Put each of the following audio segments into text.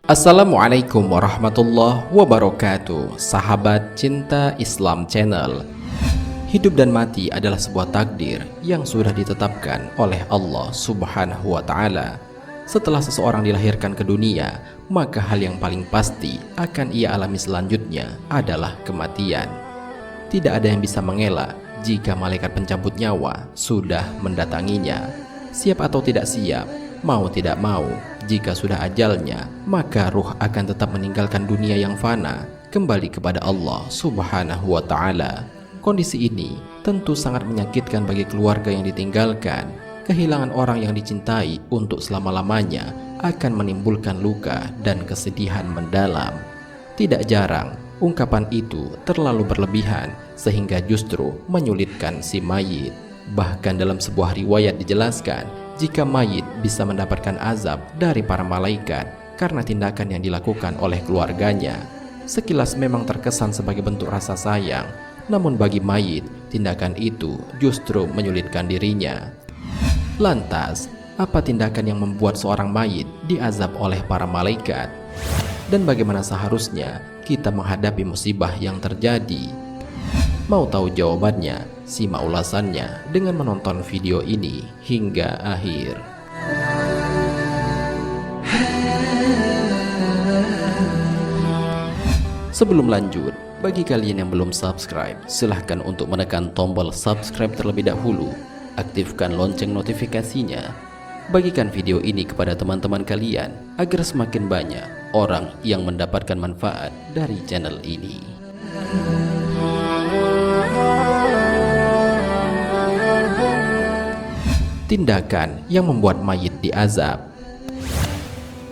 Assalamualaikum warahmatullahi wabarakatuh. Sahabat Cinta Islam Channel. Hidup dan mati adalah sebuah takdir yang sudah ditetapkan oleh Allah Subhanahu wa Ta'ala. Setelah seseorang dilahirkan ke dunia, maka hal yang paling pasti akan ia alami selanjutnya adalah kematian. Tidak ada yang bisa mengelak jika malaikat pencabut nyawa sudah mendatanginya. Siap atau tidak siap, mau tidak mau, jika sudah ajalnya, maka ruh akan tetap meninggalkan dunia yang fana, kembali kepada Allah Subhanahu wa Ta'ala. Kondisi ini tentu sangat menyakitkan bagi keluarga yang ditinggalkan. Kehilangan orang yang dicintai untuk selama-lamanya akan menimbulkan luka dan kesedihan mendalam. Tidak jarang, ungkapan itu terlalu berlebihan sehingga justru menyulitkan si mayit. Bahkan dalam sebuah riwayat dijelaskan, jika mayit bisa mendapatkan azab dari para malaikat karena tindakan yang dilakukan oleh keluarganya. Sekilas memang terkesan sebagai bentuk rasa sayang, namun bagi mayit, tindakan itu justru menyulitkan dirinya. Lantas, apa tindakan yang membuat seorang mayit diazab oleh para malaikat? Dan bagaimana seharusnya kita menghadapi musibah yang terjadi? Mau tahu jawabannya? Simak ulasannya dengan menonton video ini hingga akhir. Sebelum lanjut, bagi kalian yang belum subscribe, silahkan untuk menekan tombol subscribe terlebih dahulu. Aktifkan lonceng notifikasinya. Bagikan video ini kepada teman-teman kalian agar semakin banyak orang yang mendapatkan manfaat dari channel ini. Tindakan yang membuat mayit diazab.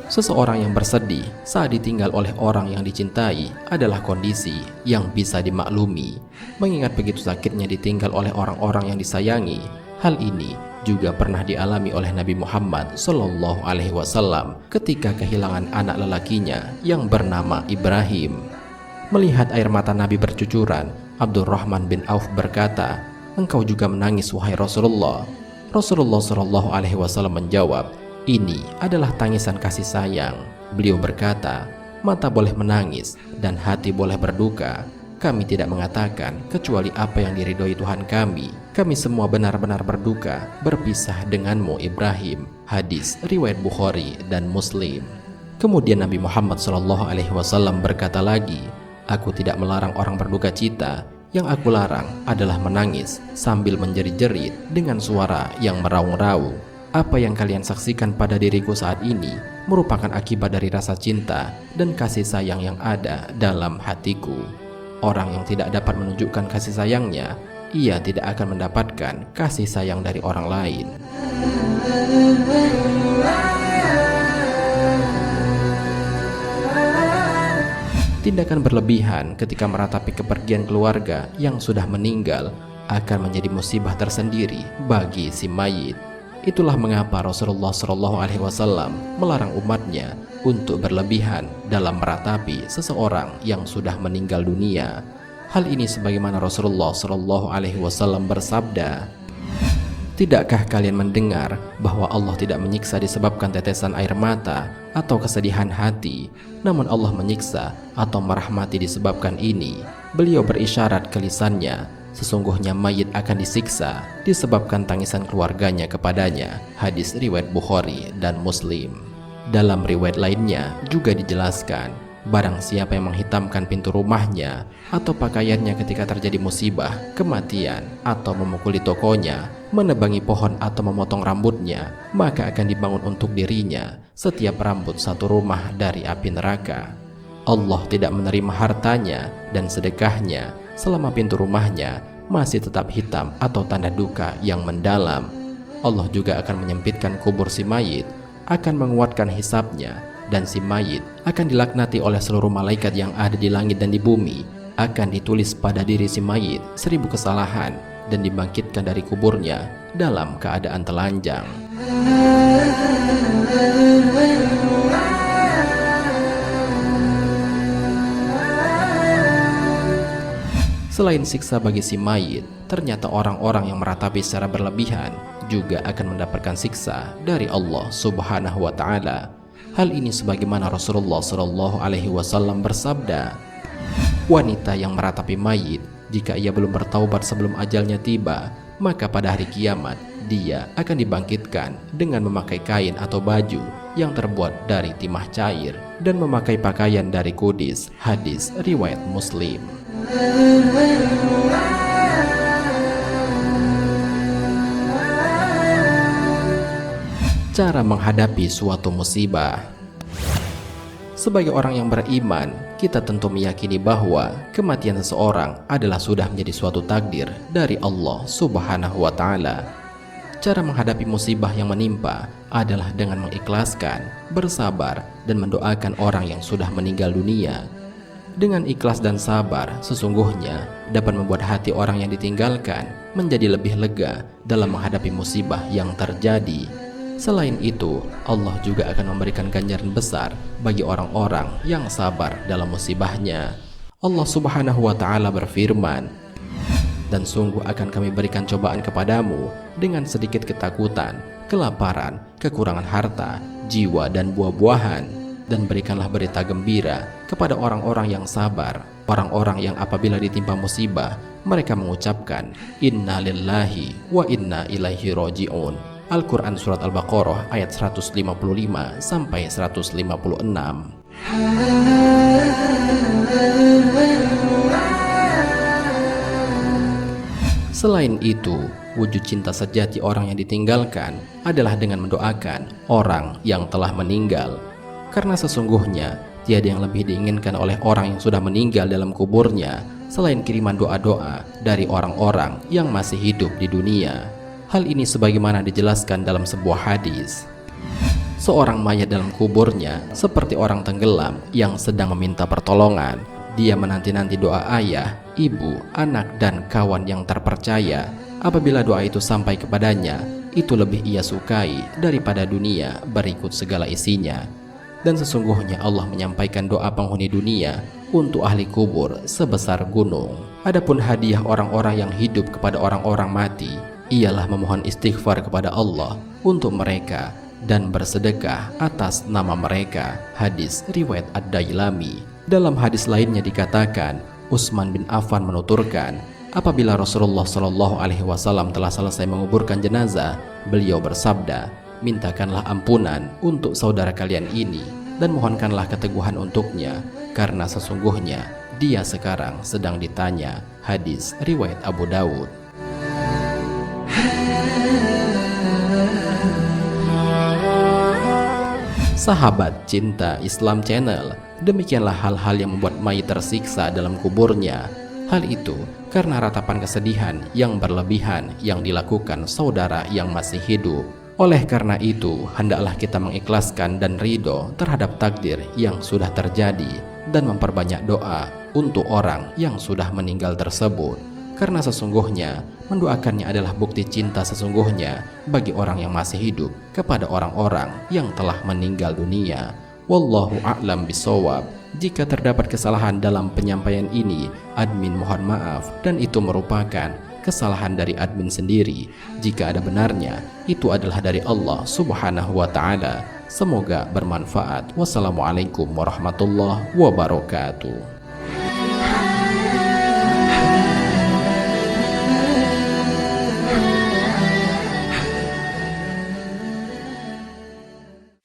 Seseorang yang bersedih saat ditinggal oleh orang yang dicintai adalah kondisi yang bisa dimaklumi. Mengingat begitu sakitnya ditinggal oleh orang-orang yang disayangi, hal ini juga pernah dialami oleh Nabi Muhammad SAW ketika kehilangan anak lelakinya yang bernama Ibrahim. Melihat air mata Nabi bercucuran, Abdurrahman bin Auf berkata, "Engkau juga menangis wahai Rasulullah?" Rasulullah SAW menjawab, "Ini adalah tangisan kasih sayang." Beliau berkata, "Mata boleh menangis dan hati boleh berduka. Kami tidak mengatakan kecuali apa yang diridhoi Tuhan kami. Kami semua benar-benar berduka berpisah denganmu Ibrahim." Hadis riwayat Bukhari dan Muslim. Kemudian Nabi Muhammad SAW berkata lagi, "Aku tidak melarang orang berduka cita. Yang aku larang adalah menangis sambil menjerit-jerit dengan suara yang meraung-raung. Apa yang kalian saksikan pada diriku saat ini merupakan akibat dari rasa cinta dan kasih sayang yang ada dalam hatiku. Orang yang tidak dapat menunjukkan kasih sayangnya, ia tidak akan mendapatkan kasih sayang dari orang lain." Tindakan berlebihan ketika meratapi kepergian keluarga yang sudah meninggal akan menjadi musibah tersendiri bagi si mayit. Itulah mengapa Rasulullah SAW melarang umatnya untuk berlebihan dalam meratapi seseorang yang sudah meninggal dunia. Hal ini sebagaimana Rasulullah SAW bersabda, "Tidakkah kalian mendengar bahwa Allah tidak menyiksa disebabkan tetesan air mata atau kesedihan hati, namun Allah menyiksa atau merahmati disebabkan ini?" Beliau berisyarat ke lisannya, sesungguhnya mayit akan disiksa disebabkan tangisan keluarganya kepadanya. Hadis riwayat Bukhari dan Muslim. Dalam riwayat lainnya juga dijelaskan, barang siapa yang menghitamkan pintu rumahnya atau pakaiannya ketika terjadi musibah, kematian, atau memukuli tokonya, menebangi pohon atau memotong rambutnya, maka akan dibangun untuk dirinya setiap rambut satu rumah dari api neraka. Allah tidak menerima hartanya dan sedekahnya selama pintu rumahnya masih tetap hitam atau tanda duka yang mendalam. Allah juga akan menyempitkan kubur si mayit, akan menguatkan hisabnya, dan si mayit akan dilaknati oleh seluruh malaikat yang ada di langit dan di bumi. Akan ditulis pada diri si mayit 1000 kesalahan dan dibangkitkan dari kuburnya dalam keadaan telanjang. Selain siksa bagi si mayit, ternyata orang-orang yang meratapi secara berlebihan juga akan mendapatkan siksa dari Allah Subhanahu wa taala. Hal ini sebagaimana Rasulullah Shallallahu alaihi wasallam bersabda, wanita yang meratapi mayit, jika ia belum bertaubat sebelum ajalnya tiba, maka pada hari kiamat dia akan dibangkitkan dengan memakai kain atau baju yang terbuat dari timah cair dan memakai pakaian dari kudis. Hadis riwayat Muslim. Cara menghadapi suatu musibah. Sebagai orang yang beriman, kita tentu meyakini bahwa kematian seseorang adalah sudah menjadi suatu takdir dari Allah Subhanahu wa taala. Cara menghadapi musibah yang menimpa adalah dengan mengikhlaskan, bersabar, dan mendoakan orang yang sudah meninggal dunia. Dengan ikhlas dan sabar, sesungguhnya dapat membuat hati orang yang ditinggalkan menjadi lebih lega dalam menghadapi musibah yang terjadi. Selain itu, Allah juga akan memberikan ganjaran besar bagi orang-orang yang sabar dalam musibahnya. Allah Subhanahu wa taala berfirman, "Dan sungguh akan kami berikan cobaan kepadamu dengan sedikit ketakutan, kelaparan, kekurangan harta, jiwa dan buah-buahan. Dan berikanlah berita gembira kepada orang-orang yang sabar, orang-orang yang apabila ditimpa musibah, mereka mengucapkan, Inna lillahi wa inna ilaihi roji'un." Al-Quran Surat Al-Baqarah ayat 155 sampai 156. Selain itu, wujud cinta sejati orang yang ditinggalkan adalah dengan mendoakan orang yang telah meninggal. Karena sesungguhnya tiada yang lebih diinginkan oleh orang yang sudah meninggal dalam kuburnya selain kiriman doa-doa dari orang-orang yang masih hidup di dunia. Hal ini sebagaimana dijelaskan dalam sebuah hadis. Seorang mayat dalam kuburnya seperti orang tenggelam yang sedang meminta pertolongan. Dia menanti-nanti doa ayah, ibu, anak, dan kawan yang terpercaya. Apabila doa itu sampai kepadanya, itu lebih ia sukai daripada dunia berikut segala isinya. Dan sesungguhnya Allah menyampaikan doa penghuni dunia untuk ahli kubur sebesar gunung. Adapun hadiah orang-orang yang hidup kepada orang-orang mati ialah memohon istighfar kepada Allah untuk mereka dan bersedekah atas nama mereka. Hadis riwayat Ad-Dailami. Dalam hadis lainnya dikatakan, Utsman bin Affan menuturkan, apabila Rasulullah Shallallahu alaihi wasallam telah selesai menguburkan jenazah, beliau bersabda, mintakanlah ampunan untuk saudara kalian ini dan mohonkanlah keteguhan untuknya, karena sesungguhnya dia sekarang sedang ditanya. Hadis riwayat Abu Dawud. Sahabat Cinta Islam Channel, demikianlah hal-hal yang membuat mayit tersiksa dalam kuburnya. Hal itu karena ratapan kesedihan yang berlebihan yang dilakukan saudara yang masih hidup. Oleh karena itu, hendaklah kita mengikhlaskan dan ridho terhadap takdir yang sudah terjadi dan memperbanyak doa untuk orang yang sudah meninggal tersebut. Karena sesungguhnya mendoakannya adalah bukti cinta sesungguhnya bagi orang yang masih hidup kepada orang-orang yang telah meninggal dunia. Wallahu a'lam bishawab. Jika terdapat kesalahan dalam penyampaian ini, admin mohon maaf, dan itu merupakan kesalahan dari admin sendiri. Jika ada benarnya, itu adalah dari Allah Subhanahu wa ta'ala. Semoga bermanfaat. Wassalamualaikum warahmatullahi wabarakatuh.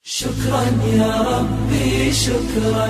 شكرا يا ربي شكرا